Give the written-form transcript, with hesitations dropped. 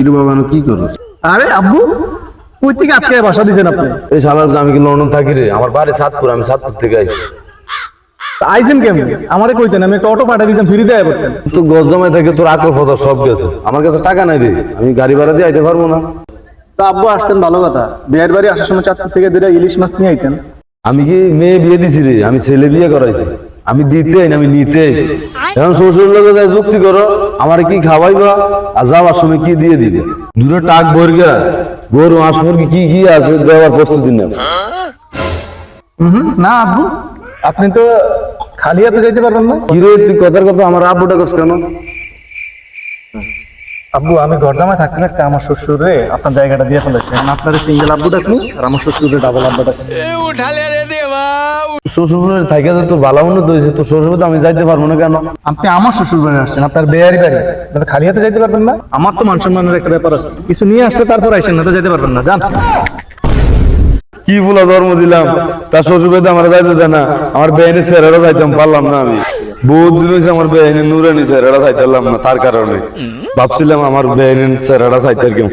কিরে বাবা কি করো? আরে আব্বু কই থেকে আজকে বাসা দিয়েছেন আপনি? এই শালার আমি কি লন্ডন থাকি রে? আমার বাড়ি সাতপুর, আমি সাতপুর থেকে আইছি। আইছেন কেমন? আমারে কইতেন, আমি একটা অটো পাঠিয়ে দিতাম, ফ্রিতে আয়া পড়তেন। তো গজদমাই থেকে তোর আকল ফদর সব গেছে, আমার কাছে টাকা নাই রে, আমি গাড়ি ভাড়া দিয়ে আইতে পারবো না। তা আব্বু আসছেন ভালো কথা, বিয়ের বাড়ি আসার সময় চাঁদপুর থেকে দুইটা ইলিশ মাছ নিয়ে আইতেন। আমি কি মেয়ে বিয়ে দিছি রে? আমি ছেলে বিয়ে করাইছি, আমি দিতে আইনি, আমি নিতে আইছি। এখন শ্বশুর লোকে যায় যুক্তি করো, আমার কি খাওয়াইবা আর যাওয়ার সময় কি দিয়ে দিবে? দুটো টাক বর্গা গরু হাঁস মুরগি কি কি আছে দেওয়ার প্রস্তুতি নেব। না আব্বু, আপনি তো খালি হাতে যাইতে পারবেন না। কি রে তুই কথার কথা আমার আব্বুটা করছ কেন? আব্বু আমি ঘর জামাই থাকতে থাকতে আমার শ্বশুর রে আপনার জায়গাটা দিয়ে ফেলেছে, আপনার সিঙ্গেল আব্বু ডাকুন আর আমার শ্বশুরের ডাবল আব্বু ডাকুন। শ্বশুরের থাকে তোর ভালো উন্নত হয়েছে, তোর শ্বশুর তো আমি যাইতে পারবো না কেন? আপনি আমার শ্বশুর বাড়ি আসছেন, আপনার বেয়ারি বাড়ি, আপনি খালি হাতে যাইতে পারবেন না? আমার তো মান সম্মানের একটা ব্যাপার আছে, কিছু নিয়ে আসলে তারপর আইসেন, না তো যাইতে পারবেন না, যান। কি বলা ধর্ম দিলাম, তার শ্বশুর বাড়িতে আমার যাইতে দেয় না। আমার বেআইনি স্যারেরা যাইতাম পারলাম না, আমি বহুত দিন হয়েছে আমার বেআইনি নুরানি স্যারেরা যাইতে পারলাম না, তার কারণে ভাবছিলাম আমার বেআইনি স্যারেরা যাইতে আর কেমন।